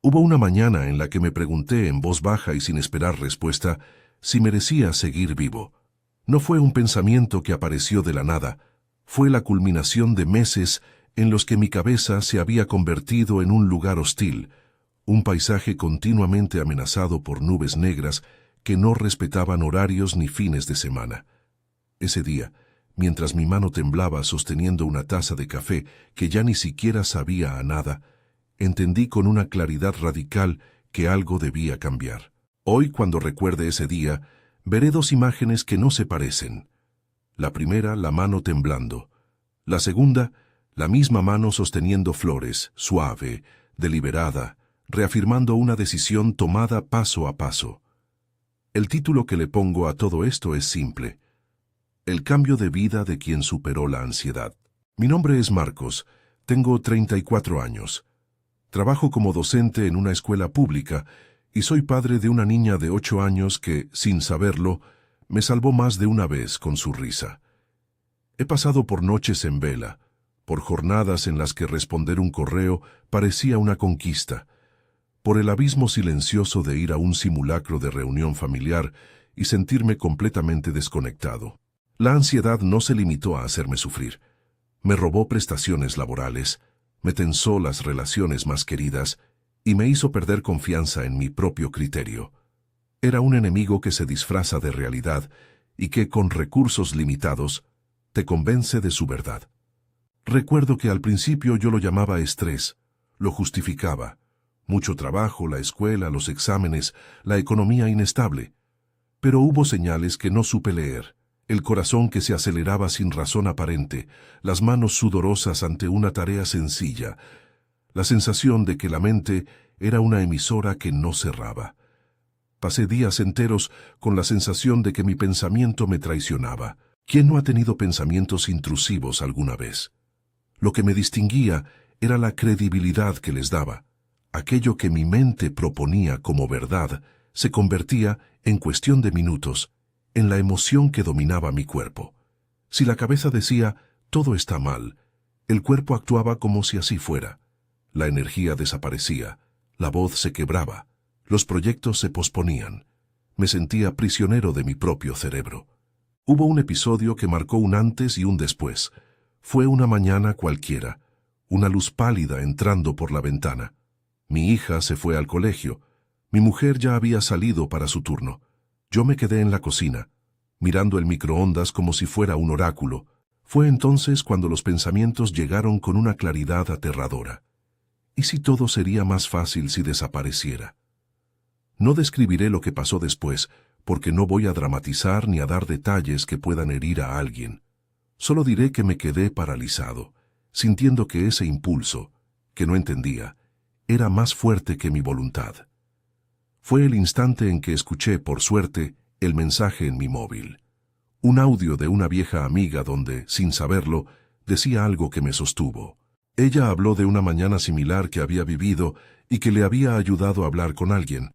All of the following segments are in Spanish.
Hubo una mañana en la que me pregunté en voz baja y sin esperar respuesta si merecía seguir vivo. No fue un pensamiento que apareció de la nada, fue la culminación de meses en los que mi cabeza se había convertido en un lugar hostil, un paisaje continuamente amenazado por nubes negras que no respetaban horarios ni fines de semana. Ese día, mientras mi mano temblaba sosteniendo una taza de café que ya ni siquiera sabía a nada, entendí con una claridad radical que algo debía cambiar. Hoy, cuando recuerde ese día, veré dos imágenes que no se parecen. La primera, la mano temblando. La segunda, la misma mano sosteniendo flores, suave, deliberada, reafirmando una decisión tomada paso a paso. El título que le pongo a todo esto es simple: El cambio de vida de quien superó la ansiedad. Mi nombre es Marcos, tengo 34 años. Trabajo como docente en una escuela pública y soy padre de una niña de 8 años que, sin saberlo, me salvó más de una vez con su risa. He pasado por noches en vela, por jornadas en las que responder un correo parecía una conquista, por el abismo silencioso de ir a un simulacro de reunión familiar y sentirme completamente desconectado. La ansiedad no se limitó a hacerme sufrir. Me robó prestaciones laborales, me tensó las relaciones más queridas y me hizo perder confianza en mi propio criterio. Era un enemigo que se disfraza de realidad y que, con recursos limitados, te convence de su verdad. Recuerdo que al principio yo lo llamaba estrés, lo justificaba. Mucho trabajo, la escuela, los exámenes, la economía inestable. Pero hubo señales que no supe leer. El corazón que se aceleraba sin razón aparente, las manos sudorosas ante una tarea sencilla, la sensación de que la mente era una emisora que no cerraba. Pasé días enteros con la sensación de que mi pensamiento me traicionaba. ¿Quién no ha tenido pensamientos intrusivos alguna vez? Lo que me distinguía era la credibilidad que les daba. Aquello que mi mente proponía como verdad se convertía, en cuestión de minutos, en la emoción que dominaba mi cuerpo. Si la cabeza decía, todo está mal, el cuerpo actuaba como si así fuera. La energía desaparecía, la voz se quebraba, los proyectos se posponían. Me sentía prisionero de mi propio cerebro. Hubo un episodio que marcó un antes y un después. Fue una mañana cualquiera, una luz pálida entrando por la ventana. Mi hija se fue al colegio. Mi mujer ya había salido para su turno. Yo me quedé en la cocina, mirando el microondas como si fuera un oráculo. Fue entonces cuando los pensamientos llegaron con una claridad aterradora. ¿Y si todo sería más fácil si desapareciera? No describiré lo que pasó después, porque no voy a dramatizar ni a dar detalles que puedan herir a alguien. Solo diré que me quedé paralizado, sintiendo que ese impulso, que no entendía, era más fuerte que mi voluntad. Fue el instante en que escuché, por suerte, el mensaje en mi móvil. Un audio de una vieja amiga donde, sin saberlo, decía algo que me sostuvo. Ella habló de una mañana similar que había vivido y que le había ayudado a hablar con alguien.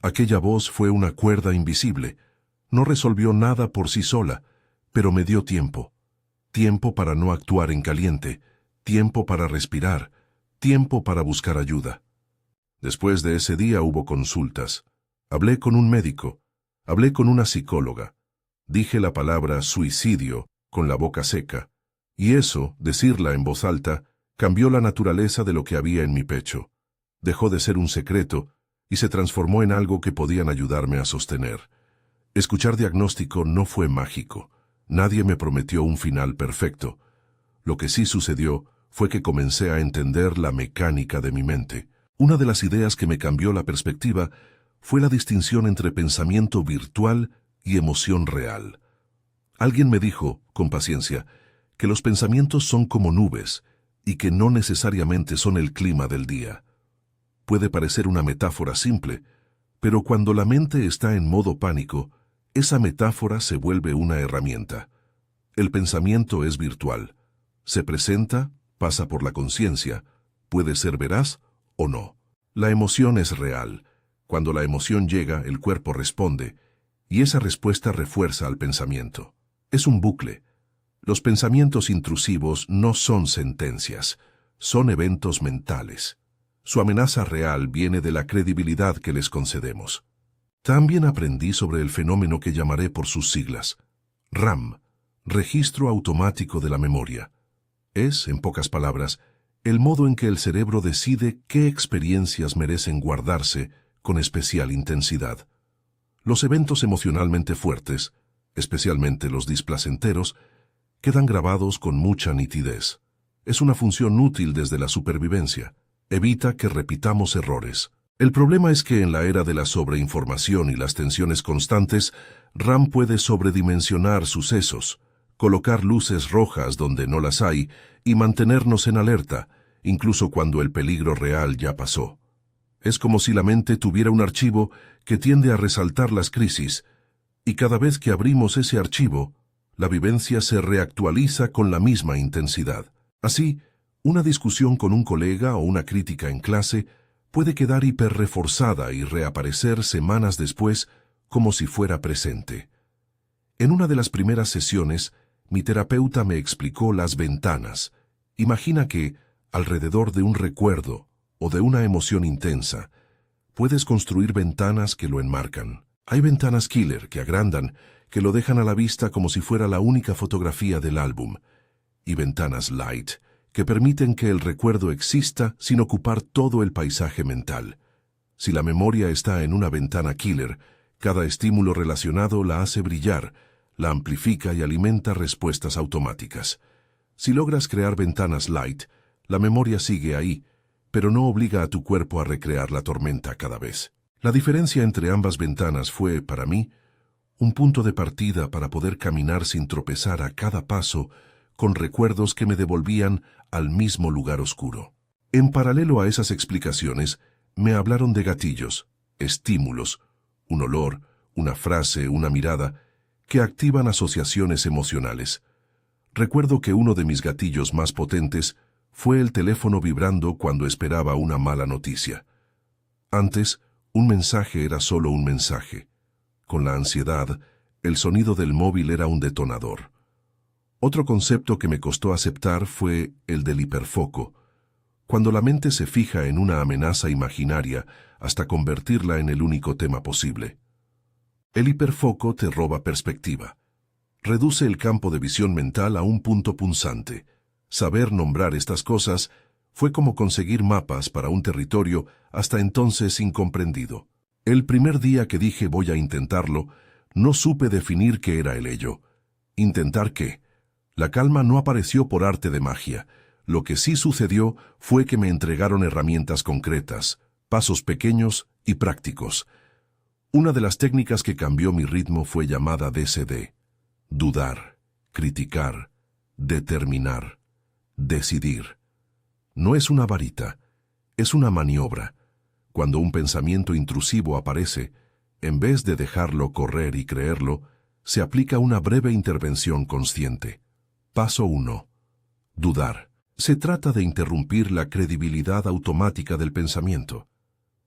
Aquella voz fue una cuerda invisible. No resolvió nada por sí sola, pero me dio tiempo. Tiempo para no actuar en caliente, tiempo para respirar, tiempo para buscar ayuda. Después de ese día hubo consultas. Hablé con un médico, hablé con una psicóloga. Dije la palabra suicidio con la boca seca, y eso, decirla en voz alta, cambió la naturaleza de lo que había en mi pecho. Dejó de ser un secreto y se transformó en algo que podían ayudarme a sostener. Escuchar diagnóstico no fue mágico. Nadie me prometió un final perfecto. Lo que sí sucedió fue que comencé a entender la mecánica de mi mente. Una de las ideas que me cambió la perspectiva fue la distinción entre pensamiento virtual y emoción real. Alguien me dijo, con paciencia, que los pensamientos son como nubes y que no necesariamente son el clima del día. Puede parecer una metáfora simple, pero cuando la mente está en modo pánico, esa metáfora se vuelve una herramienta. El pensamiento es virtual. Se presenta, pasa por la conciencia, puede ser veraz o no. La emoción es real. Cuando la emoción llega, el cuerpo responde, y esa respuesta refuerza al pensamiento. Es un bucle. Los pensamientos intrusivos no son sentencias, son eventos mentales. Su amenaza real viene de la credibilidad que les concedemos. También aprendí sobre el fenómeno que llamaré por sus siglas, RAM, Registro Automático de la Memoria. Es, en pocas palabras, el modo en que el cerebro decide qué experiencias merecen guardarse con especial intensidad. Los eventos emocionalmente fuertes, especialmente los displacenteros, quedan grabados con mucha nitidez. Es una función útil desde la supervivencia. Evita que repitamos errores. El problema es que en la era de la sobreinformación y las tensiones constantes, RAM puede sobredimensionar sucesos, colocar luces rojas donde no las hay y mantenernos en alerta, incluso cuando el peligro real ya pasó. Es como si la mente tuviera un archivo que tiende a resaltar las crisis, y cada vez que abrimos ese archivo, la vivencia se reactualiza con la misma intensidad. Así, una discusión con un colega o una crítica en clase puede quedar hiperreforzada y reaparecer semanas después como si fuera presente. En una de las primeras sesiones, mi terapeuta me explicó las ventanas. Imagina que, alrededor de un recuerdo o de una emoción intensa, puedes construir ventanas que lo enmarcan. Hay ventanas killer que agrandan, que lo dejan a la vista como si fuera la única fotografía del álbum, y ventanas light, que permiten que el recuerdo exista sin ocupar todo el paisaje mental. Si la memoria está en una ventana killer, cada estímulo relacionado la hace brillar, la amplifica y alimenta respuestas automáticas. Si logras crear ventanas light, la memoria sigue ahí, pero no obliga a tu cuerpo a recrear la tormenta cada vez. La diferencia entre ambas ventanas fue, para mí, un punto de partida para poder caminar sin tropezar a cada paso con recuerdos que me devolvían al mismo lugar oscuro. En paralelo a esas explicaciones, me hablaron de gatillos, estímulos, un olor, una frase, una mirada, que activan asociaciones emocionales. Recuerdo que uno de mis gatillos más potentes fue el teléfono vibrando cuando esperaba una mala noticia. Antes, un mensaje era solo un mensaje. Con la ansiedad, el sonido del móvil era un detonador. Otro concepto que me costó aceptar fue el del hiperfoco, cuando la mente se fija en una amenaza imaginaria hasta convertirla en el único tema posible. El hiperfoco te roba perspectiva. Reduce el campo de visión mental a un punto punzante. Saber nombrar estas cosas fue como conseguir mapas para un territorio hasta entonces incomprendido. El primer día que dije voy a intentarlo, no supe definir qué era el ello. ¿Intentar qué? La calma no apareció por arte de magia. Lo que sí sucedió fue que me entregaron herramientas concretas, pasos pequeños y prácticos. Una de las técnicas que cambió mi ritmo fue llamada DCD. Dudar, criticar, determinar, decidir. No es una varita, es una maniobra. Cuando un pensamiento intrusivo aparece, en vez de dejarlo correr y creerlo, se aplica una breve intervención consciente. Paso 1. Dudar. Se trata de interrumpir la credibilidad automática del pensamiento.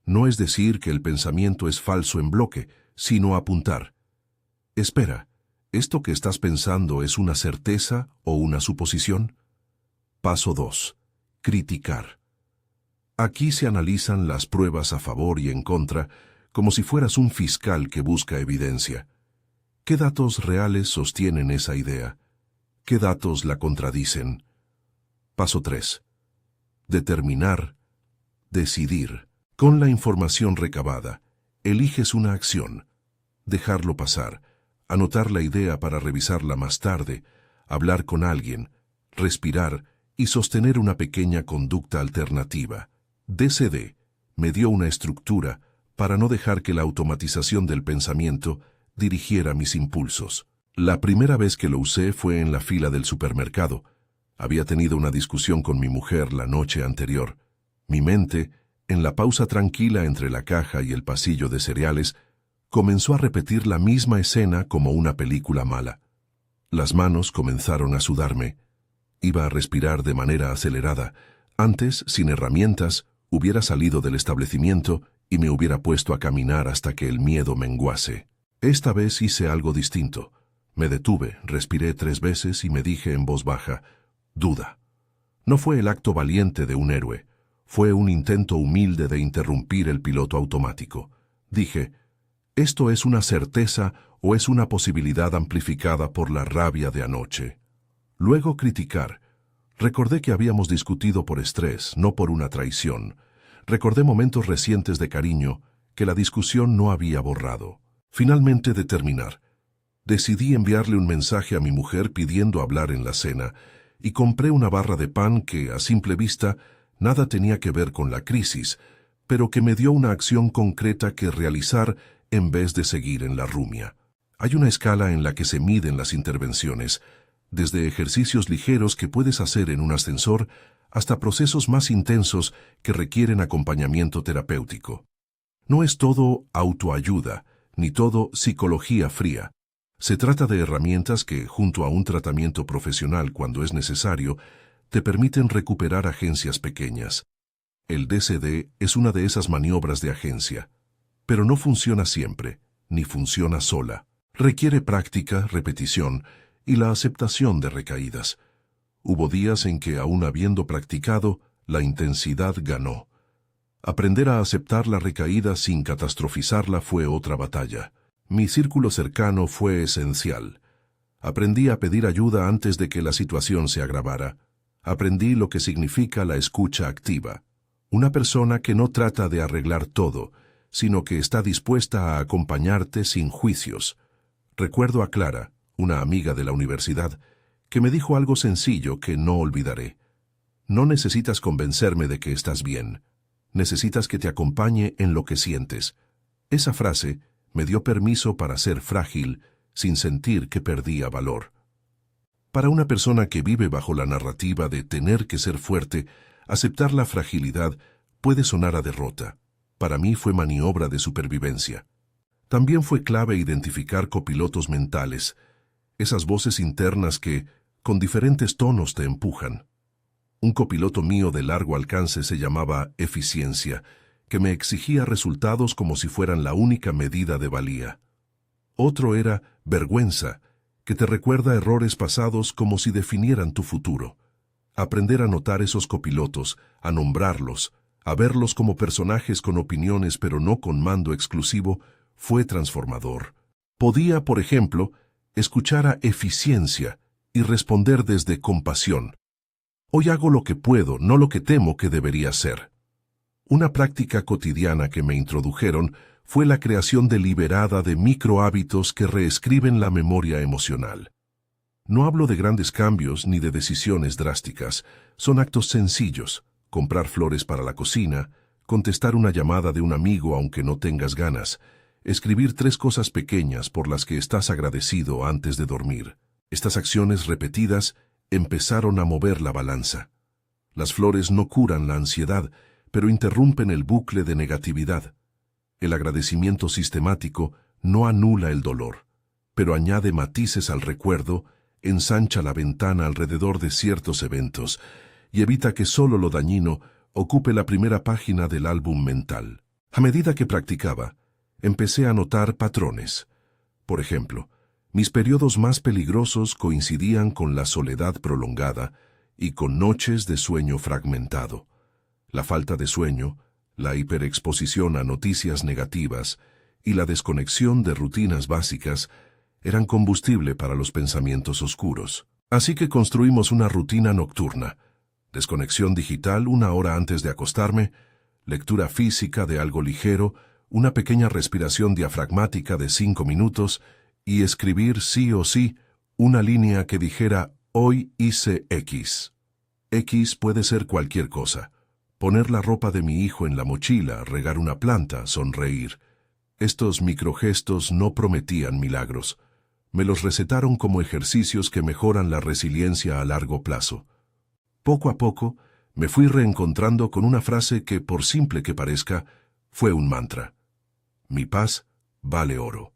No es decir que el pensamiento es falso en bloque, sino apuntar. Espera, ¿esto que estás pensando es una certeza o una suposición? Paso 2. Criticar. Aquí se analizan las pruebas a favor y en contra, como si fueras un fiscal que busca evidencia. ¿Qué datos reales sostienen esa idea? ¿Qué datos la contradicen? Paso 3. Determinar, decidir. Con la información recabada, eliges una acción. Dejarlo pasar, anotar la idea para revisarla más tarde, hablar con alguien, respirar y sostener una pequeña conducta alternativa. DCD me dio una estructura para no dejar que la automatización del pensamiento dirigiera mis impulsos. La primera vez que lo usé fue en la fila del supermercado. Había tenido una discusión con mi mujer la noche anterior. Mi mente, en la pausa tranquila entre la caja y el pasillo de cereales, comenzó a repetir la misma escena como una película mala. Las manos comenzaron a sudarme. Iba a respirar de manera acelerada. Antes, sin herramientas, hubiera salido del establecimiento y me hubiera puesto a caminar hasta que el miedo menguase. Esta vez hice algo distinto. Me detuve, respiré 3 veces y me dije en voz baja, duda. No fue el acto valiente de un héroe. Fue un intento humilde de interrumpir el piloto automático. Dije, ¿esto es una certeza o es una posibilidad amplificada por la rabia de anoche? Luego criticar. Recordé que habíamos discutido por estrés, no por una traición. Recordé momentos recientes de cariño que la discusión no había borrado. Finalmente determinar. Decidí enviarle un mensaje a mi mujer pidiendo hablar en la cena y compré una barra de pan que, a simple vista, nada tenía que ver con la crisis, pero que me dio una acción concreta que realizar en vez de seguir en la rumia. Hay una escala en la que se miden las intervenciones, desde ejercicios ligeros que puedes hacer en un ascensor hasta procesos más intensos que requieren acompañamiento terapéutico. No es todo autoayuda, ni todo psicología fría. Se trata de herramientas que, junto a un tratamiento profesional cuando es necesario, te permiten recuperar agencias pequeñas. El DCD es una de esas maniobras de agencia, pero no funciona siempre, ni funciona sola. Requiere práctica, repetición y la aceptación de recaídas. Hubo días en que, aún habiendo practicado, la intensidad ganó. Aprender a aceptar la recaída sin catastrofizarla fue otra batalla. Mi círculo cercano fue esencial. Aprendí a pedir ayuda antes de que la situación se agravara. Aprendí lo que significa la escucha activa. Una persona que no trata de arreglar todo, sino que está dispuesta a acompañarte sin juicios. Recuerdo a Clara, una amiga de la universidad, que me dijo algo sencillo que no olvidaré. No necesitas convencerme de que estás bien. Necesitas que te acompañe en lo que sientes. Esa frase me dio permiso para ser frágil sin sentir que perdía valor. Para una persona que vive bajo la narrativa de tener que ser fuerte, aceptar la fragilidad puede sonar a derrota. Para mí fue maniobra de supervivencia. También fue clave identificar copilotos mentales, esas voces internas que, con diferentes tonos, te empujan. Un copiloto mío de largo alcance se llamaba eficiencia, que me exigía resultados como si fueran la única medida de valía. Otro era vergüenza, que te recuerda errores pasados como si definieran tu futuro. Aprender a notar esos copilotos, a nombrarlos, a verlos como personajes con opiniones pero no con mando exclusivo, fue transformador. Podía, por ejemplo, escuchar a eficiencia y responder desde compasión. Hoy hago lo que puedo, no lo que temo que debería hacer. Una práctica cotidiana que me introdujeron fue la creación deliberada de microhábitos que reescriben la memoria emocional. No hablo de grandes cambios ni de decisiones drásticas, son actos sencillos: comprar flores para la cocina, contestar una llamada de un amigo aunque no tengas ganas, escribir 3 cosas pequeñas por las que estás agradecido antes de dormir. Estas acciones repetidas empezaron a mover la balanza. Las flores no curan la ansiedad, pero interrumpen el bucle de negatividad. El agradecimiento sistemático no anula el dolor, pero añade matices al recuerdo, ensancha la ventana alrededor de ciertos eventos y evita que solo lo dañino ocupe la primera página del álbum mental. A medida que practicaba, empecé a notar patrones. Por ejemplo, mis periodos más peligrosos coincidían con la soledad prolongada y con noches de sueño fragmentado. La falta de sueño, la hiperexposición a noticias negativas y la desconexión de rutinas básicas eran combustible para los pensamientos oscuros. Así que construimos una rutina nocturna: desconexión digital 1 hora antes de acostarme, lectura física de algo ligero, una pequeña respiración diafragmática de 5 minutos y escribir sí o sí una línea que dijera «Hoy hice X». X puede ser cualquier cosa: poner la ropa de mi hijo en la mochila, regar una planta, sonreír. Estos microgestos no prometían milagros. Me los recetaron como ejercicios que mejoran la resiliencia a largo plazo. Poco a poco, me fui reencontrando con una frase que, por simple que parezca, fue un mantra: mi paz vale oro.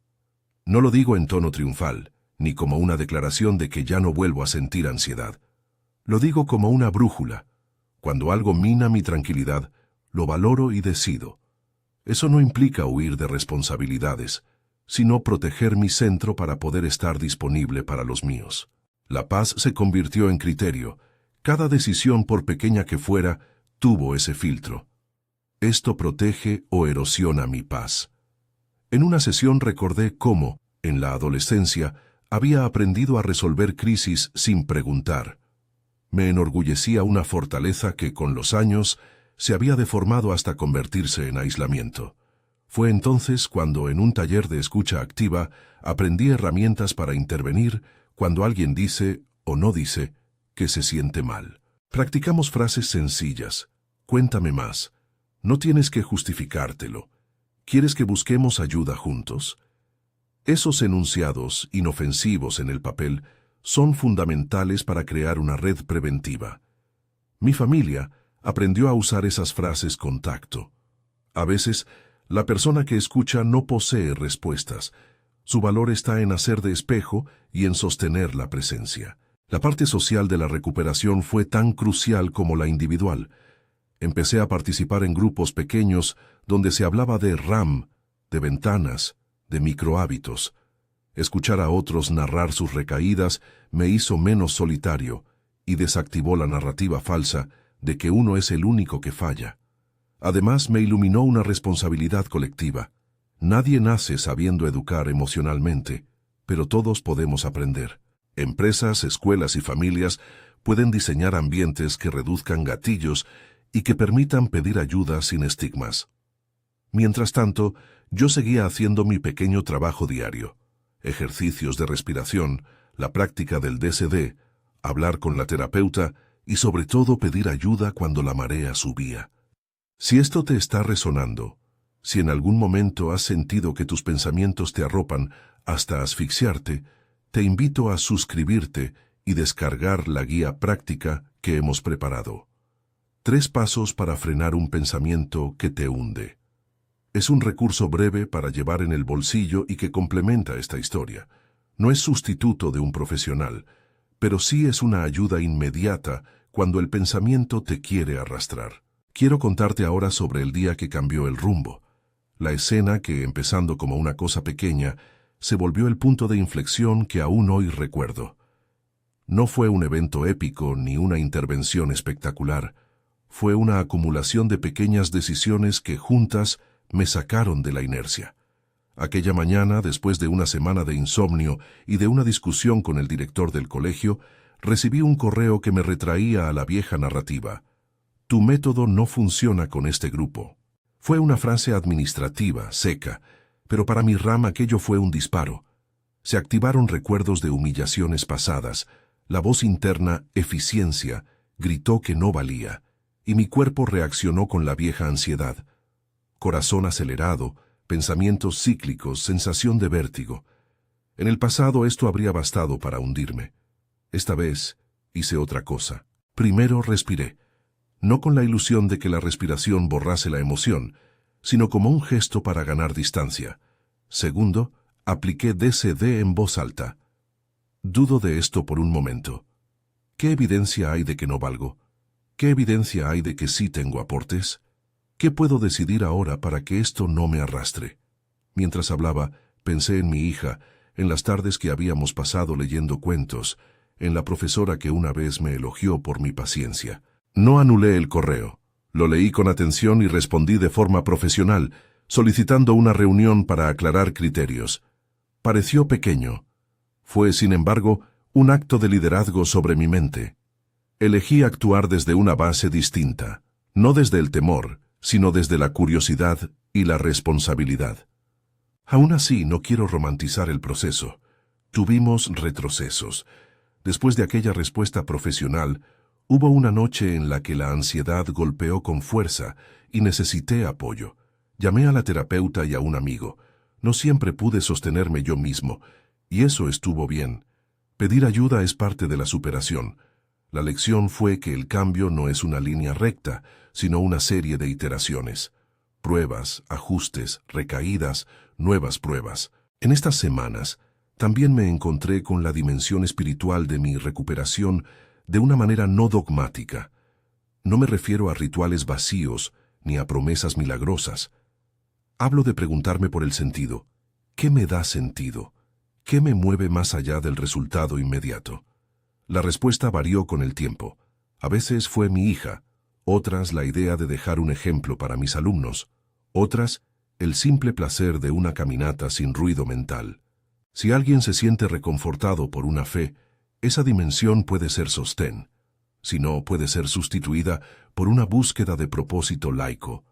No lo digo en tono triunfal, ni como una declaración de que ya no vuelvo a sentir ansiedad. Lo digo como una brújula. Cuando algo mina mi tranquilidad, lo valoro y decido. Eso no implica huir de responsabilidades, sino proteger mi centro para poder estar disponible para los míos. La paz se convirtió en criterio. Cada decisión, por pequeña que fuera, tuvo ese filtro. Esto protege o erosiona mi paz. En una sesión recordé cómo, en la adolescencia, había aprendido a resolver crisis sin preguntar. Me enorgullecía una fortaleza que, con los años, se había deformado hasta convertirse en aislamiento. Fue entonces cuando, en un taller de escucha activa, aprendí herramientas para intervenir cuando alguien dice, o no dice, que se siente mal. Practicamos frases sencillas. Cuéntame más. No tienes que justificártelo. ¿Quieres que busquemos ayuda juntos? Esos enunciados, inofensivos en el papel, son fundamentales para crear una red preventiva. Mi familia aprendió a usar esas frases con tacto. A veces, la persona que escucha no posee respuestas. Su valor está en hacer de espejo y en sostener la presencia. La parte social de la recuperación fue tan crucial como la individual. Empecé a participar en grupos pequeños donde se hablaba de RAM, de ventanas, de microhábitos. Escuchar a otros narrar sus recaídas me hizo menos solitario y desactivó la narrativa falsa de que uno es el único que falla. Además, me iluminó una responsabilidad colectiva. Nadie nace sabiendo educar emocionalmente, pero todos podemos aprender. Empresas, escuelas y familias pueden diseñar ambientes que reduzcan gatillos y que permitan pedir ayuda sin estigmas. Mientras tanto, yo seguía haciendo mi pequeño trabajo diario. Ejercicios de respiración, la práctica del DCD, hablar con la terapeuta y sobre todo pedir ayuda cuando la marea subía. Si esto te está resonando, si en algún momento has sentido que tus pensamientos te arropan hasta asfixiarte, te invito a suscribirte y descargar la guía práctica que hemos preparado. 3 pasos para frenar un pensamiento que te hunde. Es un recurso breve para llevar en el bolsillo y que complementa esta historia. No es sustituto de un profesional, pero sí es una ayuda inmediata cuando el pensamiento te quiere arrastrar. Quiero contarte ahora sobre el día que cambió el rumbo. La escena que, empezando como una cosa pequeña, se volvió el punto de inflexión que aún hoy recuerdo. No fue un evento épico ni una intervención espectacular. Fue una acumulación de pequeñas decisiones que juntas me sacaron de la inercia. Aquella mañana, después de una semana de insomnio y de una discusión con el director del colegio, recibí un correo que me retraía a la vieja narrativa. Tu método no funciona con este grupo. Fue una frase administrativa, seca, pero para mi RAM aquello fue un disparo. Se activaron recuerdos de humillaciones pasadas, la voz interna, eficiencia, gritó que no valía, y mi cuerpo reaccionó con la vieja ansiedad. Corazón acelerado, pensamientos cíclicos, sensación de vértigo. En el pasado esto habría bastado para hundirme. Esta vez hice otra cosa. Primero respiré, no con la ilusión de que la respiración borrase la emoción, sino como un gesto para ganar distancia. Segundo, apliqué DCD en voz alta. Dudo de esto por un momento. ¿Qué evidencia hay de que no valgo? ¿Qué evidencia hay de que sí tengo aportes? ¿Qué puedo decidir ahora para que esto no me arrastre? Mientras hablaba, pensé en mi hija, en las tardes que habíamos pasado leyendo cuentos, en la profesora que una vez me elogió por mi paciencia. No anulé el correo. Lo leí con atención y respondí de forma profesional, solicitando una reunión para aclarar criterios. Pareció pequeño. Fue, sin embargo, un acto de liderazgo sobre mi mente. Elegí actuar desde una base distinta, no desde el temor, sino desde la curiosidad y la responsabilidad. Aún así, no quiero romantizar el proceso. Tuvimos retrocesos. Después de aquella respuesta profesional, hubo una noche en la que la ansiedad golpeó con fuerza y necesité apoyo. Llamé a la terapeuta y a un amigo. No siempre pude sostenerme yo mismo, y eso estuvo bien. Pedir ayuda es parte de la superación. La lección fue que el cambio no es una línea recta, sino una serie de iteraciones. Pruebas, ajustes, recaídas, nuevas pruebas. En estas semanas, también me encontré con la dimensión espiritual de mi recuperación de una manera no dogmática. No me refiero a rituales vacíos ni a promesas milagrosas. Hablo de preguntarme por el sentido. ¿Qué me da sentido? ¿Qué me mueve más allá del resultado inmediato? La respuesta varió con el tiempo. A veces fue mi hija, otras la idea de dejar un ejemplo para mis alumnos, otras el simple placer de una caminata sin ruido mental. Si alguien se siente reconfortado por una fe, esa dimensión puede ser sostén. Si no, puede ser sustituida por una búsqueda de propósito laico.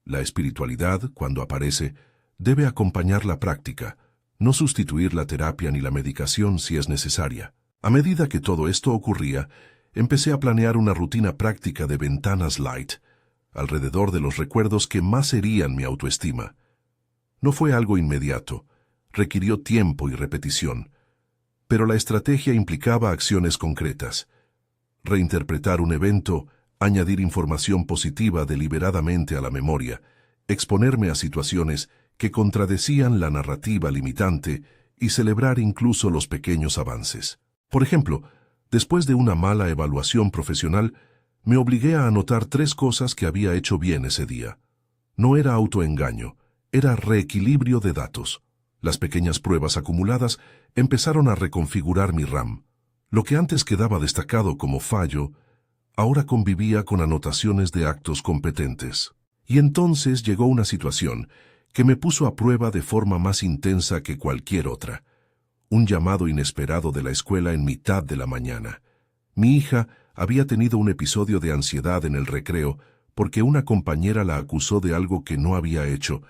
La espiritualidad, cuando aparece, debe acompañar la práctica, no sustituir la terapia ni la medicación si es necesaria. A medida que todo esto ocurría, empecé a planear una rutina práctica de ventanas light, alrededor de los recuerdos que más herían mi autoestima. No fue algo inmediato, requirió tiempo y repetición, pero la estrategia implicaba acciones concretas. Reinterpretar un evento, añadir información positiva deliberadamente a la memoria, exponerme a situaciones que contradecían la narrativa limitante y celebrar incluso los pequeños avances. Por ejemplo, después de una mala evaluación profesional, me obligué a anotar 3 cosas que había hecho bien ese día. No era autoengaño, era reequilibrio de datos. Las pequeñas pruebas acumuladas empezaron a reconfigurar mi RAM. Lo que antes quedaba destacado como fallo, ahora convivía con anotaciones de actos competentes. Y entonces llegó una situación que me puso a prueba de forma más intensa que cualquier otra. Un llamado inesperado de la escuela en mitad de la mañana. Mi hija había tenido un episodio de ansiedad en el recreo porque una compañera la acusó de algo que no había hecho.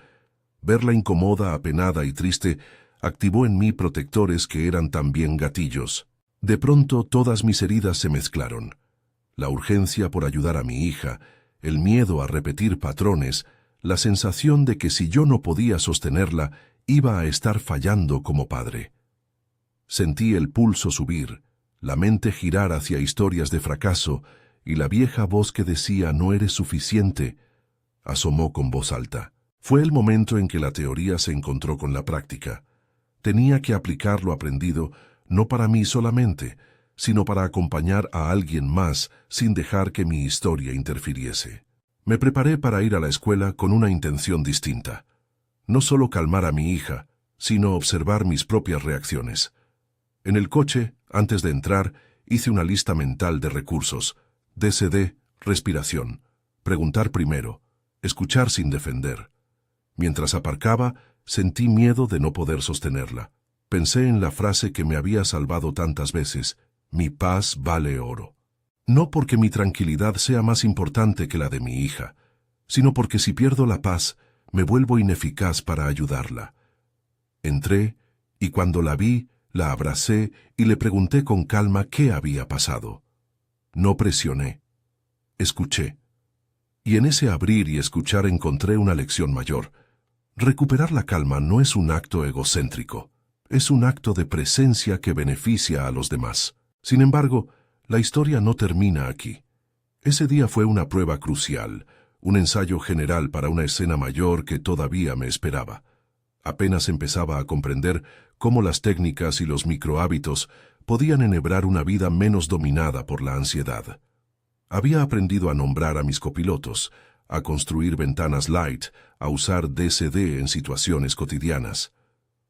Verla incómoda, apenada y triste activó en mí protectores que eran también gatillos. De pronto todas mis heridas se mezclaron. La urgencia por ayudar a mi hija, el miedo a repetir patrones, la sensación de que si yo no podía sostenerla, iba a estar fallando como padre. Sentí el pulso subir, la mente girar hacia historias de fracaso, y la vieja voz que decía «no eres suficiente» asomó con voz alta. Fue el momento en que la teoría se encontró con la práctica. Tenía que aplicar lo aprendido, no para mí solamente, sino para acompañar a alguien más sin dejar que mi historia interfiriese. Me preparé para ir a la escuela con una intención distinta. No solo calmar a mi hija, sino observar mis propias reacciones. En el coche, antes de entrar, hice una lista mental de recursos. DCD, respiración. Preguntar primero. Escuchar sin defender. Mientras aparcaba, sentí miedo de no poder sostenerla. Pensé en la frase que me había salvado tantas veces: mi paz vale oro. No porque mi tranquilidad sea más importante que la de mi hija, sino porque si pierdo la paz, me vuelvo ineficaz para ayudarla. Entré, y cuando la vi, la abracé y le pregunté con calma qué había pasado. No presioné. Escuché. Y en ese abrir y escuchar encontré una lección mayor. Recuperar la calma no es un acto egocéntrico, es un acto de presencia que beneficia a los demás. Sin embargo, la historia no termina aquí. Ese día fue una prueba crucial, un ensayo general para una escena mayor que todavía me esperaba. Apenas empezaba a comprender cómo las técnicas y los microhábitos podían enhebrar una vida menos dominada por la ansiedad. Había aprendido a nombrar a mis copilotos, a construir ventanas light, a usar DCD en situaciones cotidianas.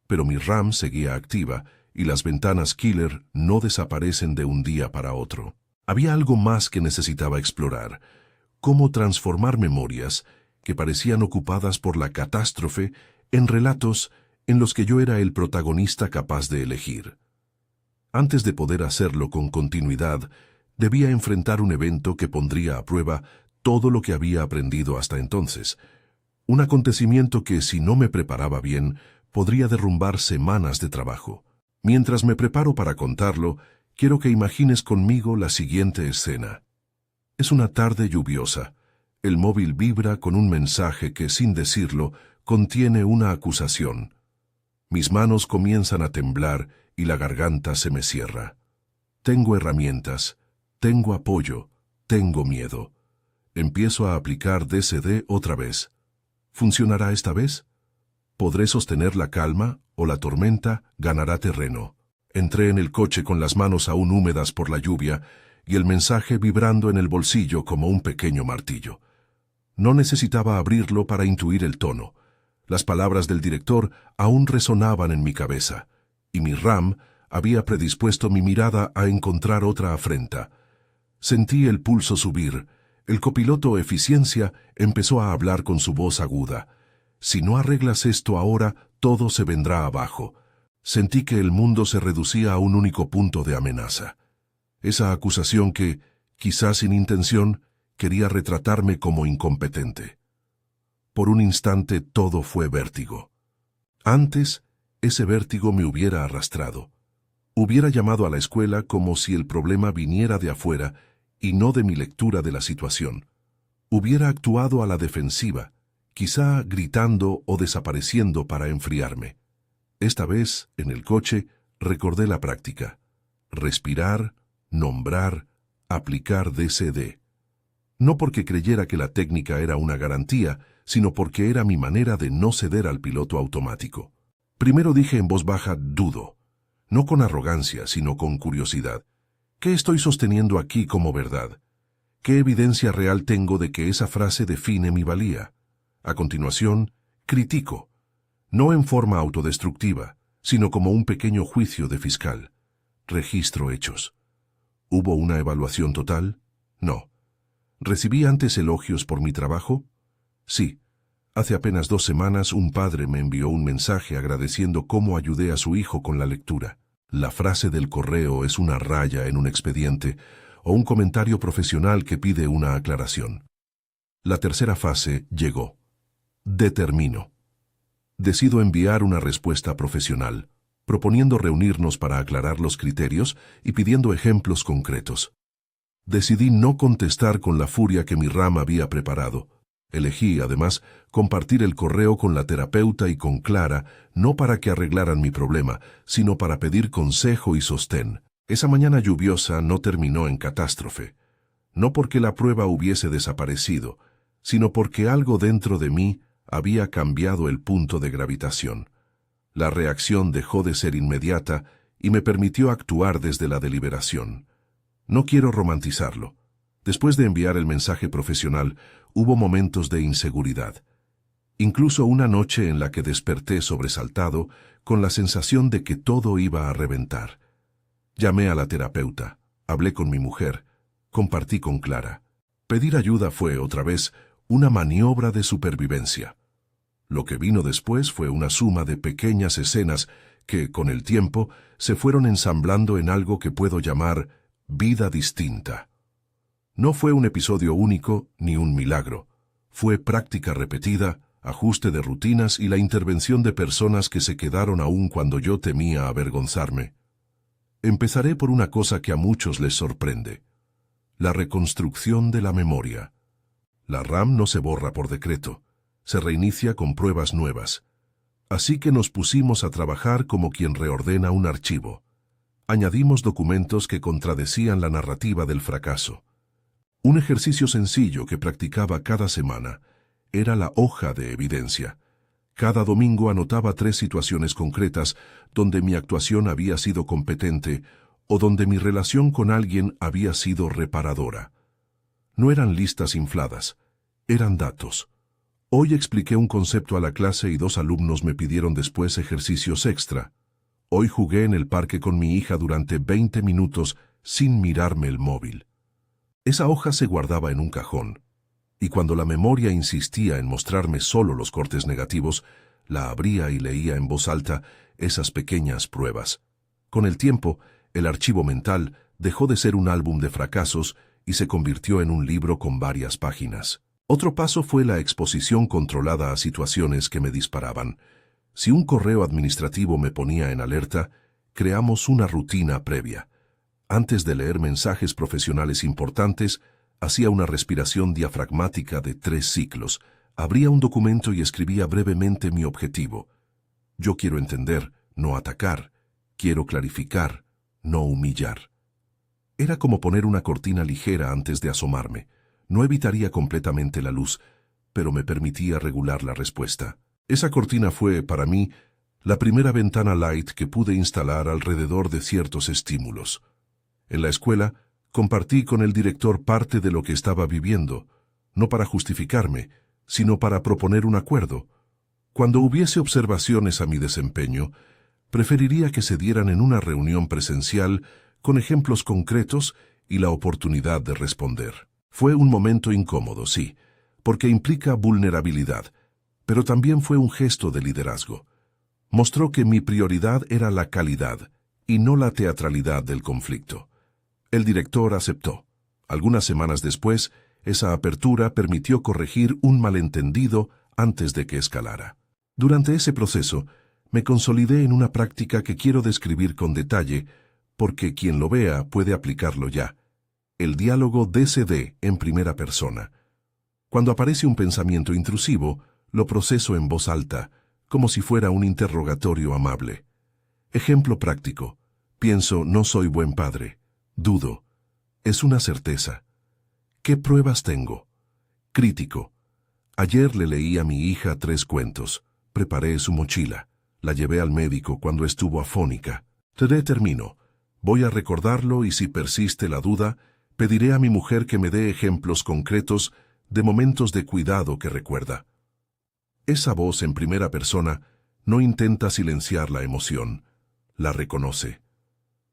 Pero mi RAM seguía activa y las ventanas killer no desaparecen de un día para otro. Había algo más que necesitaba explorar: cómo transformar memorias que parecían ocupadas por la catástrofe en relatos en los que yo era el protagonista capaz de elegir. Antes de poder hacerlo con continuidad, debía enfrentar un evento que pondría a prueba todo lo que había aprendido hasta entonces. Un acontecimiento que, si no me preparaba bien, podría derrumbar semanas de trabajo. Mientras me preparo para contarlo, quiero que imagines conmigo la siguiente escena. Es una tarde lluviosa. El móvil vibra con un mensaje que, sin decirlo, contiene una acusación. Mis manos comienzan a temblar y la garganta se me cierra. Tengo herramientas, tengo apoyo, tengo miedo. Empiezo a aplicar DCD otra vez. ¿Funcionará esta vez? ¿Podré sostener la calma o la tormenta ganará terreno? Entré en el coche con las manos aún húmedas por la lluvia y el mensaje vibrando en el bolsillo como un pequeño martillo. No necesitaba abrirlo para intuir el tono. Las palabras del director aún resonaban en mi cabeza, y mi RAM había predispuesto mi mirada a encontrar otra afrenta. Sentí el pulso subir, El copiloto Eficiencia empezó a hablar con su voz aguda. Si no arreglas esto ahora, todo se vendrá abajo. Sentí que el mundo se reducía a un único punto de amenaza. Esa acusación que, quizás sin intención, quería retratarme como incompetente. Por un instante todo fue vértigo. Antes, ese vértigo me hubiera arrastrado. Hubiera llamado a la escuela como si el problema viniera de afuera y no de mi lectura de la situación. Hubiera actuado a la defensiva, quizá gritando o desapareciendo para enfriarme. Esta vez, en el coche, recordé la práctica. Respirar, nombrar, aplicar DCD. No porque creyera que la técnica era una garantía, sino porque era mi manera de no ceder al piloto automático. Primero dije en voz baja, dudo. No con arrogancia, sino con curiosidad. ¿Qué estoy sosteniendo aquí como verdad? ¿Qué evidencia real tengo de que esa frase define mi valía? A continuación, critico. No en forma autodestructiva, sino como un pequeño juicio de fiscal. Registro hechos. ¿Hubo una evaluación total? No. ¿Recibí antes elogios por mi trabajo? Sí. Hace apenas 2 semanas un padre me envió un mensaje agradeciendo cómo ayudé a su hijo con la lectura. La frase del correo es una raya en un expediente o un comentario profesional que pide una aclaración. La tercera fase llegó. Determino. Decido enviar una respuesta profesional, proponiendo reunirnos para aclarar los criterios y pidiendo ejemplos concretos. Decidí no contestar con la furia que mi RAM había preparado. Elegí, además, compartir el correo con la terapeuta y con Clara, no para que arreglaran mi problema, sino para pedir consejo y sostén. Esa mañana lluviosa no terminó en catástrofe. No porque la prueba hubiese desaparecido, sino porque algo dentro de mí había cambiado el punto de gravitación. La reacción dejó de ser inmediata y me permitió actuar desde la deliberación. No quiero romantizarlo. Después de enviar el mensaje profesional, hubo momentos de inseguridad. Incluso una noche en la que desperté sobresaltado, con la sensación de que todo iba a reventar. Llamé a la terapeuta, hablé con mi mujer, compartí con Clara. Pedir ayuda fue, otra vez, una maniobra de supervivencia. Lo que vino después fue una suma de pequeñas escenas que, con el tiempo, se fueron ensamblando en algo que puedo llamar vida distinta. No fue un episodio único ni un milagro. Fue práctica repetida, ajuste de rutinas y la intervención de personas que se quedaron aún cuando yo temía avergonzarme. Empezaré por una cosa que a muchos les sorprende: la reconstrucción de la memoria. La RAM no se borra por decreto, se reinicia con pruebas nuevas. Así que nos pusimos a trabajar como quien reordena un archivo. Añadimos documentos que contradecían la narrativa del fracaso. Un ejercicio sencillo que practicaba cada semana era la hoja de evidencia. Cada domingo anotaba 3 situaciones concretas donde mi actuación había sido competente o donde mi relación con alguien había sido reparadora. No eran listas infladas, eran datos. Hoy expliqué un concepto a la clase y 2 alumnos me pidieron después ejercicios extra. Hoy jugué en el parque con mi hija durante 20 minutos sin mirarme el móvil. Esa hoja se guardaba en un cajón, y cuando la memoria insistía en mostrarme solo los cortes negativos, la abría y leía en voz alta esas pequeñas pruebas. Con el tiempo, el archivo mental dejó de ser un álbum de fracasos y se convirtió en un libro con varias páginas. Otro paso fue la exposición controlada a situaciones que me disparaban. Si un correo administrativo me ponía en alerta, creamos una rutina previa. Antes de leer mensajes profesionales importantes, hacía una respiración diafragmática de 3 ciclos, abría un documento y escribía brevemente mi objetivo. Yo quiero entender, no atacar. Quiero clarificar, no humillar. Era como poner una cortina ligera antes de asomarme. No evitaría completamente la luz, pero me permitía regular la respuesta. Esa cortina fue, para mí, la primera ventana light que pude instalar alrededor de ciertos estímulos. En la escuela, compartí con el director parte de lo que estaba viviendo, no para justificarme, sino para proponer un acuerdo. Cuando hubiese observaciones a mi desempeño, preferiría que se dieran en una reunión presencial con ejemplos concretos y la oportunidad de responder. Fue un momento incómodo, sí, porque implica vulnerabilidad, pero también fue un gesto de liderazgo. Mostró que mi prioridad era la calidad y no la teatralidad del conflicto. El director aceptó. Algunas semanas después, esa apertura permitió corregir un malentendido antes de que escalara. Durante ese proceso, me consolidé en una práctica que quiero describir con detalle, porque quien lo vea puede aplicarlo ya. El diálogo DCD en primera persona. Cuando aparece un pensamiento intrusivo, lo proceso en voz alta, como si fuera un interrogatorio amable. Ejemplo práctico. Pienso, no soy buen padre. Dudo. Es una certeza. ¿Qué pruebas tengo? Crítico. Ayer le leí a mi hija 3 cuentos. Preparé su mochila. La llevé al médico cuando estuvo afónica. Termino. Voy a recordarlo y si persiste la duda, pediré a mi mujer que me dé ejemplos concretos de momentos de cuidado que recuerda. Esa voz en primera persona no intenta silenciar la emoción, la reconoce.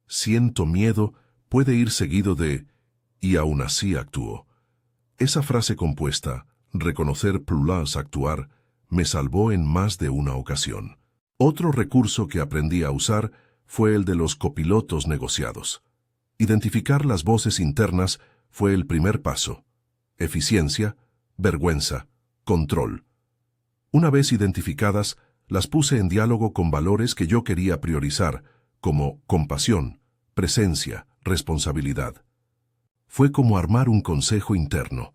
Siento miedo puede ir seguido de y aún así actúo. Esa frase compuesta, reconocer plus actuar, me salvó en más de una ocasión. Otro recurso que aprendí a usar fue el de los copilotos negociados. Identificar las voces internas fue el primer paso. Eficiencia, vergüenza, control. Una vez identificadas, las puse en diálogo con valores que yo quería priorizar, como compasión, presencia, responsabilidad. Fue como armar un consejo interno.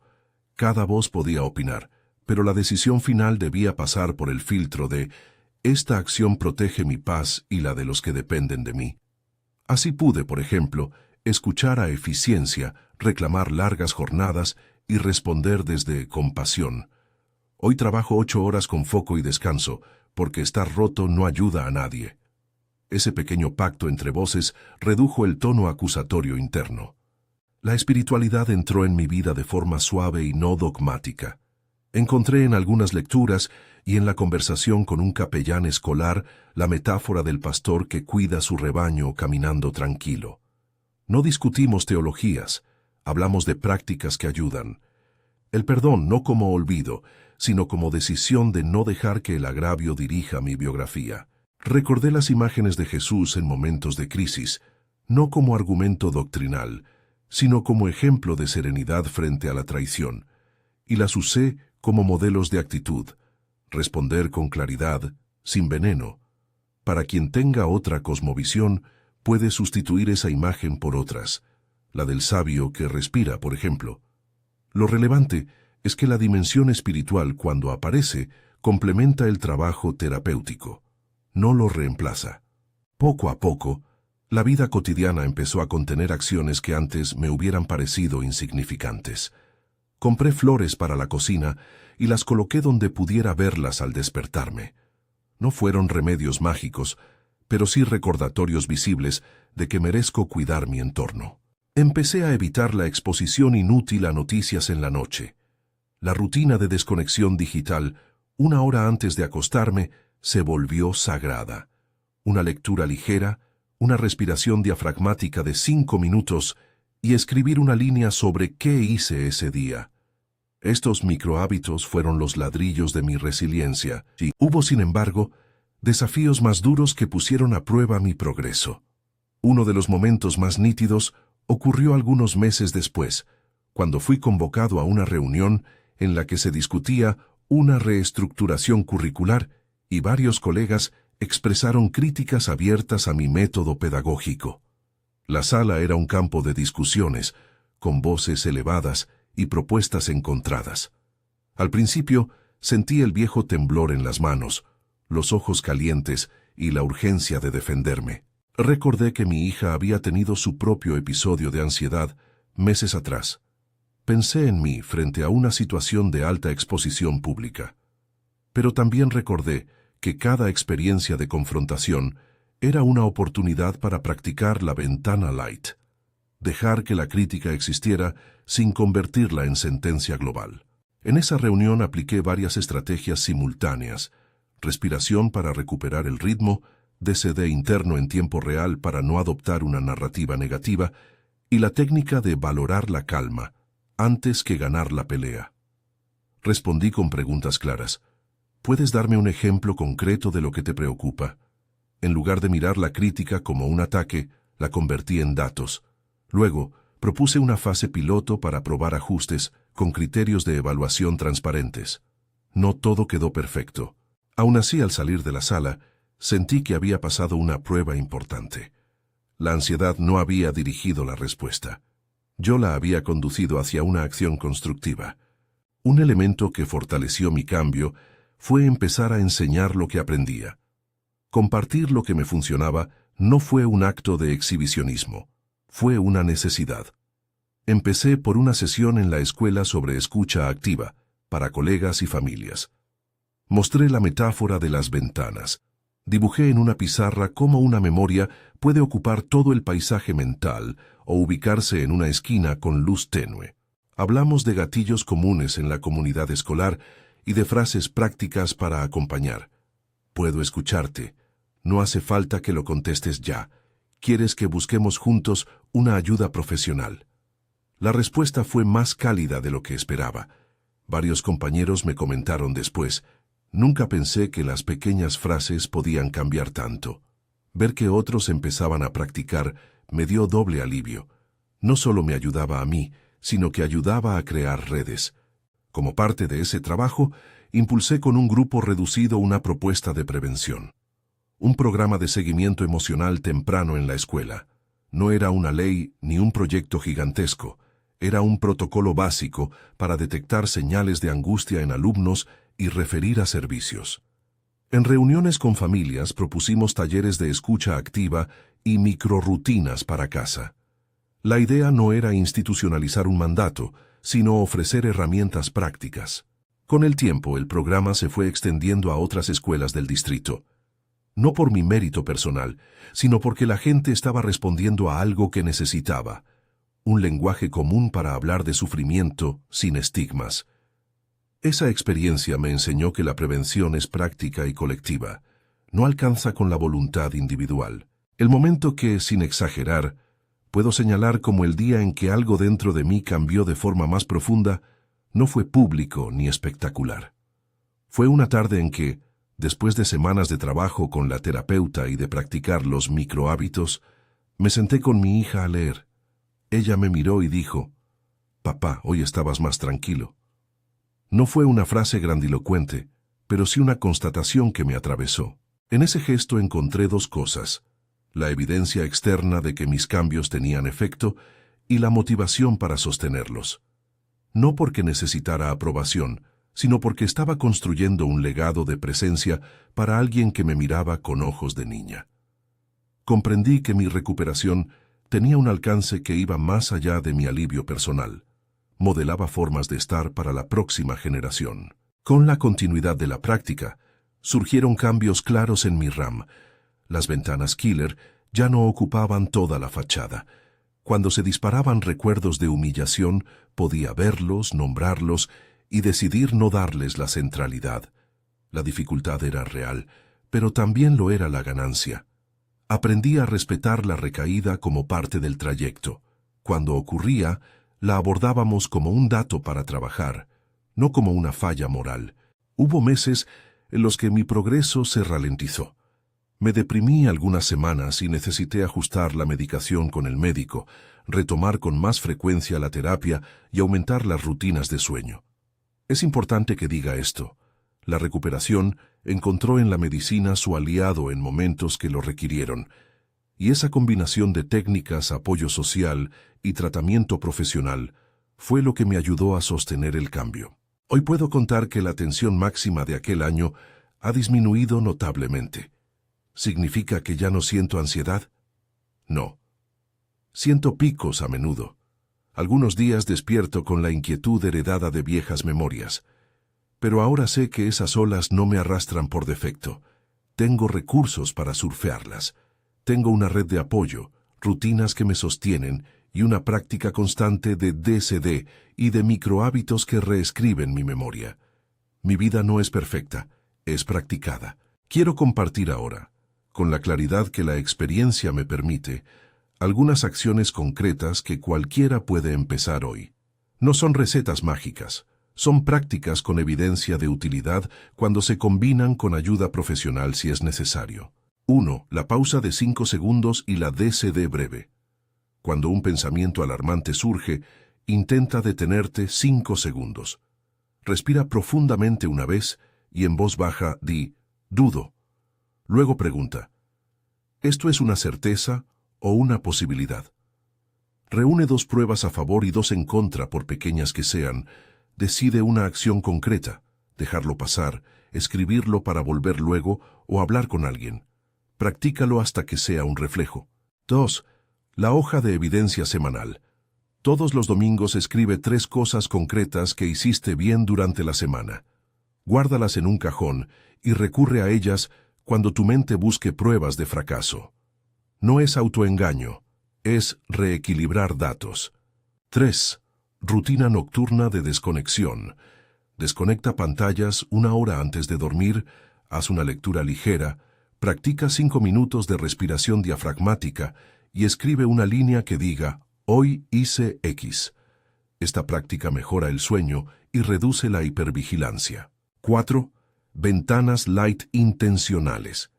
Cada voz podía opinar, pero la decisión final debía pasar por el filtro de «Esta acción protege mi paz y la de los que dependen de mí». Así pude, por ejemplo, escuchar a eficiencia, reclamar largas jornadas y responder desde compasión. Hoy trabajo 8 horas con foco y descanso, porque estar roto no ayuda a nadie. Ese pequeño pacto entre voces redujo el tono acusatorio interno. La espiritualidad entró en mi vida de forma suave y no dogmática. Encontré en algunas lecturas y en la conversación con un capellán escolar la metáfora del pastor que cuida su rebaño caminando tranquilo. No discutimos teologías, hablamos de prácticas que ayudan. El perdón no como olvido, sino como decisión de no dejar que el agravio dirija mi biografía. Recordé las imágenes de Jesús en momentos de crisis, no como argumento doctrinal, sino como ejemplo de serenidad frente a la traición, y las usé como modelos de actitud, responder con claridad, sin veneno. Para quien tenga otra cosmovisión, puede sustituir esa imagen por otras, la del sabio que respira, por ejemplo. Lo relevante es que la dimensión espiritual, cuando aparece, complementa el trabajo terapéutico, no lo reemplaza. Poco a poco, la vida cotidiana empezó a contener acciones que antes me hubieran parecido insignificantes. Compré flores para la cocina y las coloqué donde pudiera verlas al despertarme. No fueron remedios mágicos, pero sí recordatorios visibles de que merezco cuidar mi entorno. Empecé a evitar la exposición inútil a noticias en la noche. La rutina de desconexión digital, 1 hora antes de acostarme, se volvió sagrada. Una lectura ligera, una respiración diafragmática de 5 minutos y escribir una línea sobre qué hice ese día. Estos microhábitos fueron los ladrillos de mi resiliencia y hubo, sin embargo, desafíos más duros que pusieron a prueba mi progreso. Uno de los momentos más nítidos ocurrió algunos meses después, cuando fui convocado a una reunión en la que se discutía una reestructuración curricular y varios colegas expresaron críticas abiertas a mi método pedagógico. La sala era un campo de discusiones, con voces elevadas y propuestas encontradas. Al principio sentí el viejo temblor en las manos, los ojos calientes y la urgencia de defenderme. Recordé que mi hija había tenido su propio episodio de ansiedad meses atrás. Pensé en mí frente a una situación de alta exposición pública. Pero también recordé que cada experiencia de confrontación era una oportunidad para practicar la ventana light, dejar que la crítica existiera sin convertirla en sentencia global. En esa reunión apliqué varias estrategias simultáneas: respiración para recuperar el ritmo, DCD interno en tiempo real para no adoptar una narrativa negativa, y la técnica de valorar la calma, antes que ganar la pelea. Respondí con preguntas claras. ¿Puedes darme un ejemplo concreto de lo que te preocupa? En lugar de mirar la crítica como un ataque, la convertí en datos. Luego, propuse una fase piloto para probar ajustes con criterios de evaluación transparentes. No todo quedó perfecto. Aún así, al salir de la sala, sentí que había pasado una prueba importante. La ansiedad no había dirigido la respuesta. Yo la había conducido hacia una acción constructiva. Un elemento que fortaleció mi cambio fue empezar a enseñar lo que aprendía. Compartir lo que me funcionaba no fue un acto de exhibicionismo, fue una necesidad. Empecé por una sesión en la escuela sobre escucha activa, para colegas y familias. Mostré la metáfora de las ventanas. Dibujé en una pizarra cómo una memoria puede ocupar todo el paisaje mental o ubicarse en una esquina con luz tenue. Hablamos de gatillos comunes en la comunidad escolar y de frases prácticas para acompañar. Puedo escucharte. No hace falta que lo contestes ya. ¿Quieres que busquemos juntos una ayuda profesional? La respuesta fue más cálida de lo que esperaba. Varios compañeros me comentaron después: nunca pensé que las pequeñas frases podían cambiar tanto. Ver que otros empezaban a practicar me dio doble alivio. No solo me ayudaba a mí, sino que ayudaba a crear redes. Como parte de ese trabajo, impulsé con un grupo reducido una propuesta de prevención. Un programa de seguimiento emocional temprano en la escuela. No era una ley ni un proyecto gigantesco. Era un protocolo básico para detectar señales de angustia en alumnos y referir a servicios. En reuniones con familias propusimos talleres de escucha activa y microrutinas para casa. La idea no era institucionalizar un mandato, sino ofrecer herramientas prácticas. Con el tiempo, el programa se fue extendiendo a otras escuelas del distrito. No por mi mérito personal, sino porque la gente estaba respondiendo a algo que necesitaba: un lenguaje común para hablar de sufrimiento sin estigmas. Esa experiencia me enseñó que la prevención es práctica y colectiva. No alcanza con la voluntad individual. El momento que, sin exagerar, puedo señalar como el día en que algo dentro de mí cambió de forma más profunda, no fue público ni espectacular. Fue una tarde en que, después de semanas de trabajo con la terapeuta y de practicar los microhábitos, me senté con mi hija a leer. Ella me miró y dijo: «Papá, hoy estabas más tranquilo». No fue una frase grandilocuente, pero sí una constatación que me atravesó. En ese gesto encontré dos cosas: la evidencia externa de que mis cambios tenían efecto y la motivación para sostenerlos. No porque necesitara aprobación, sino porque estaba construyendo un legado de presencia para alguien que me miraba con ojos de niña. Comprendí que mi recuperación tenía un alcance que iba más allá de mi alivio personal. Modelaba formas de estar para la próxima generación. Con la continuidad de la práctica, surgieron cambios claros en mi RAM. Las ventanas killer ya no ocupaban toda la fachada. Cuando se disparaban recuerdos de humillación, podía verlos, nombrarlos y decidir no darles la centralidad. La dificultad era real, pero también lo era la ganancia. Aprendí a respetar la recaída como parte del trayecto. Cuando ocurría, la abordábamos como un dato para trabajar, no como una falla moral. Hubo meses en los que mi progreso se ralentizó. Me deprimí algunas semanas y necesité ajustar la medicación con el médico, retomar con más frecuencia la terapia y aumentar las rutinas de sueño. Es importante que diga esto: la recuperación encontró en la medicina su aliado en momentos que lo requirieron, y esa combinación de técnicas, apoyo social y tratamiento profesional fue lo que me ayudó a sostener el cambio. Hoy puedo contar que la tensión máxima de aquel año ha disminuido notablemente. ¿Significa que ya no siento ansiedad? No. Siento picos a menudo. Algunos días despierto con la inquietud heredada de viejas memorias. Pero ahora sé que esas olas no me arrastran por defecto. Tengo recursos para surfearlas. Tengo una red de apoyo, rutinas que me sostienen y una práctica constante de DCD y de microhábitos que reescriben mi memoria. Mi vida no es perfecta, es practicada. Quiero compartir ahora, con la claridad que la experiencia me permite, algunas acciones concretas que cualquiera puede empezar hoy. No son recetas mágicas, son prácticas con evidencia de utilidad cuando se combinan con ayuda profesional si es necesario. 1. La pausa de 5 segundos y la DCD breve. Cuando un pensamiento alarmante surge, intenta detenerte 5 segundos. Respira profundamente una vez y en voz baja di, dudo. Luego pregunta, ¿esto es una certeza o una posibilidad? Reúne 2 pruebas a favor y 2 en contra, por pequeñas que sean. Decide una acción concreta, dejarlo pasar, escribirlo para volver luego o hablar con alguien. Practícalo hasta que sea un reflejo. 2. La hoja de evidencia semanal. Todos los domingos escribe 3 cosas concretas que hiciste bien durante la semana. Guárdalas en un cajón y recurre a ellas cuando tu mente busque pruebas de fracaso. No es autoengaño, es reequilibrar datos. 3. Rutina nocturna de desconexión. Desconecta pantallas 1 hora antes de dormir, haz una lectura ligera, practica 5 minutos de respiración diafragmática y escribe una línea que diga, hoy hice X. Esta práctica mejora el sueño y reduce la hipervigilancia. 4. Ventanas light intencionales.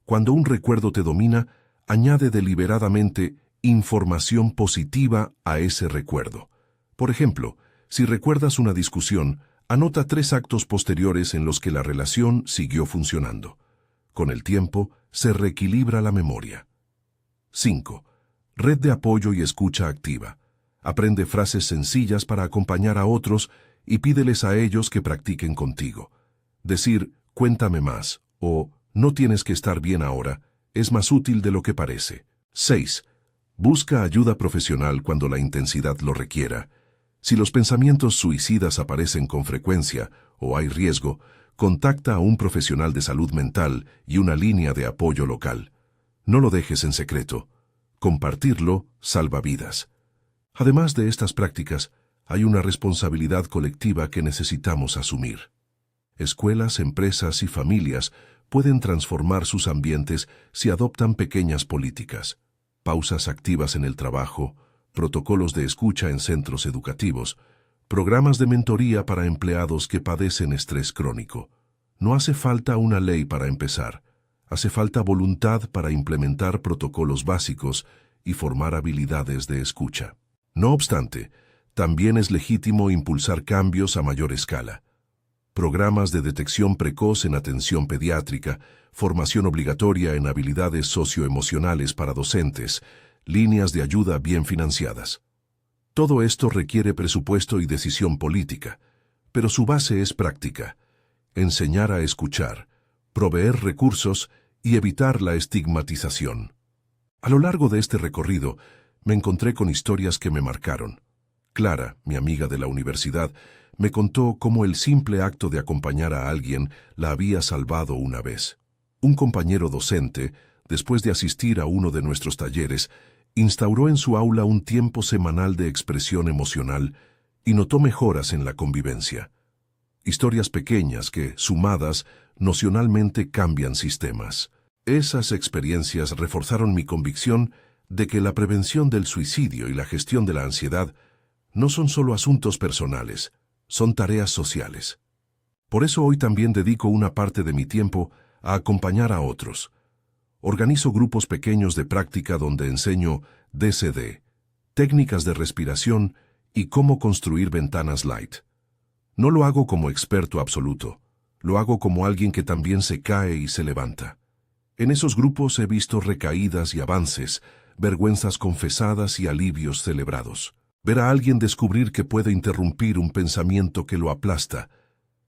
Cuando un recuerdo te domina, añade deliberadamente información positiva a ese recuerdo. Por ejemplo, si recuerdas una discusión, anota 3 actos posteriores en los que la relación siguió funcionando. Con el tiempo, se reequilibra la memoria. 5. Red de apoyo y escucha activa. Aprende frases sencillas para acompañar a otros y pídeles a ellos que practiquen contigo. Decir, cuéntame más, o no tienes que estar bien ahora, es más útil de lo que parece. 6. Busca ayuda profesional cuando la intensidad lo requiera. Si los pensamientos suicidas aparecen con frecuencia o hay riesgo, contacta a un profesional de salud mental y una línea de apoyo local. No lo dejes en secreto. Compartirlo salva vidas. Además de estas prácticas, hay una responsabilidad colectiva que necesitamos asumir. Escuelas, empresas y familias pueden transformar sus ambientes si adoptan pequeñas políticas, pausas activas en el trabajo, protocolos de escucha en centros educativos, programas de mentoría para empleados que padecen estrés crónico. No hace falta una ley para empezar. Hace falta voluntad para implementar protocolos básicos y formar habilidades de escucha. No obstante, también es legítimo impulsar cambios a mayor escala. Programas de detección precoz en atención pediátrica, formación obligatoria en habilidades socioemocionales para docentes, líneas de ayuda bien financiadas. Todo esto requiere presupuesto y decisión política, pero su base es práctica. Enseñar a escuchar, proveer recursos y evitar la estigmatización. A lo largo de este recorrido, me encontré con historias que me marcaron. Clara, mi amiga de la universidad, me contó cómo el simple acto de acompañar a alguien la había salvado una vez. Un compañero docente, después de asistir a uno de nuestros talleres, instauró en su aula un tiempo semanal de expresión emocional y notó mejoras en la convivencia. Historias pequeñas que, sumadas, nocionalmente cambian sistemas. Esas experiencias reforzaron mi convicción de que la prevención del suicidio y la gestión de la ansiedad no son solo asuntos personales, son tareas sociales. Por eso hoy también dedico una parte de mi tiempo a acompañar a otros. Organizo grupos pequeños de práctica donde enseño DCD, técnicas de respiración y cómo construir ventanas light. No lo hago como experto absoluto, lo hago como alguien que también se cae y se levanta. En esos grupos he visto recaídas y avances, vergüenzas confesadas y alivios celebrados. Ver a alguien descubrir que puede interrumpir un pensamiento que lo aplasta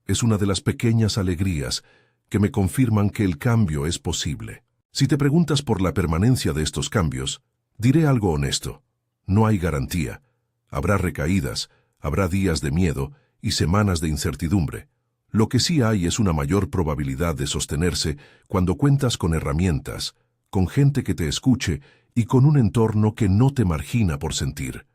es una de las pequeñas alegrías que me confirman que el cambio es posible. Si te preguntas por la permanencia de estos cambios, diré algo honesto. No hay garantía. Habrá recaídas, habrá días de miedo y semanas de incertidumbre. Lo que sí hay es una mayor probabilidad de sostenerse cuando cuentas con herramientas, con gente que te escuche y con un entorno que no te margina por sentir.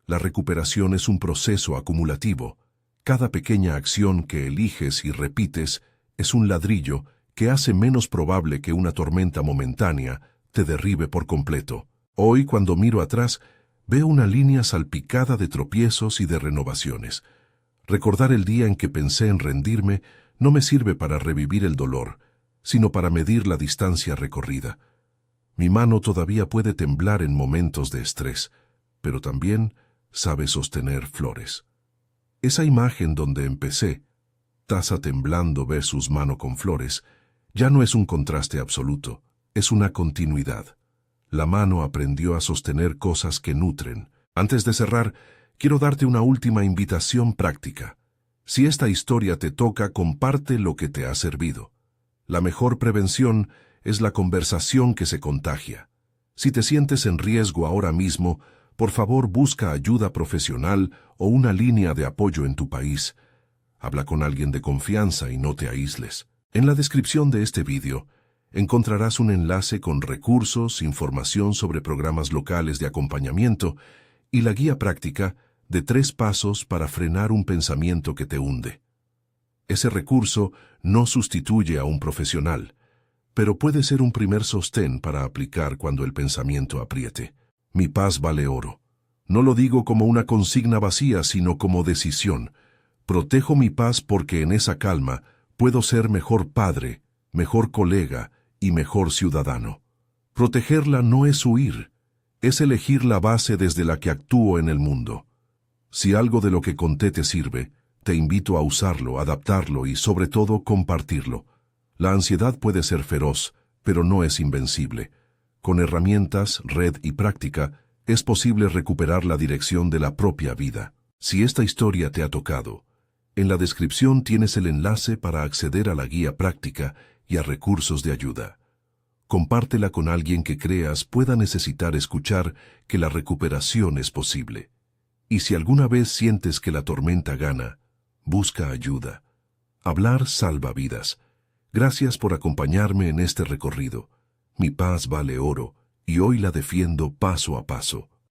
La recuperación es un proceso acumulativo. Cada pequeña acción que eliges y repites es un ladrillo que hace menos probable que una tormenta momentánea te derribe por completo. Hoy, cuando miro atrás, Veo una línea salpicada de tropiezos y de renovaciones. Recordar el día en que pensé en rendirme no me sirve para revivir el dolor, sino para medir la distancia recorrida. Mi mano todavía puede temblar en momentos de estrés, pero también sabe sostener flores. Esa imagen donde empecé, taza temblando versus mano con flores, ya no es un contraste absoluto, es una continuidad. La mano aprendió a sostener cosas que nutren. Antes de cerrar, quiero darte una última invitación práctica. Si esta historia te toca, comparte lo que te ha servido. La mejor prevención es la conversación que se contagia. Si te sientes en riesgo ahora mismo, por favor busca ayuda profesional o una línea de apoyo en tu país. Habla con alguien de confianza y no te aísles. En la descripción de este vídeo encontrarás un enlace con recursos, información sobre programas locales de acompañamiento y la guía práctica de 3 pasos para frenar un pensamiento que te hunde. Ese recurso no sustituye a un profesional, pero puede ser un primer sostén para aplicar cuando el pensamiento apriete. Mi paz vale oro. No lo digo como una consigna vacía, sino como decisión. Protejo mi paz porque en esa calma puedo ser mejor padre, mejor colega y mejor ciudadano. Protegerla no es huir, es elegir la base desde la que actúo en el mundo. Si algo de lo que conté te sirve, te invito a usarlo, adaptarlo y sobre todo compartirlo. La ansiedad puede ser feroz, pero no es invencible. Con herramientas, red y práctica, es posible recuperar la dirección de la propia vida. Si esta historia te ha tocado, en la descripción tienes el enlace para acceder a la guía práctica y a recursos de ayuda. Compártela con alguien que creas pueda necesitar escuchar que la recuperación es posible. Y si alguna vez sientes que la tormenta gana, busca ayuda. Hablar salva vidas. Gracias por acompañarme en este recorrido. Mi paz vale oro, y hoy la defiendo paso a paso.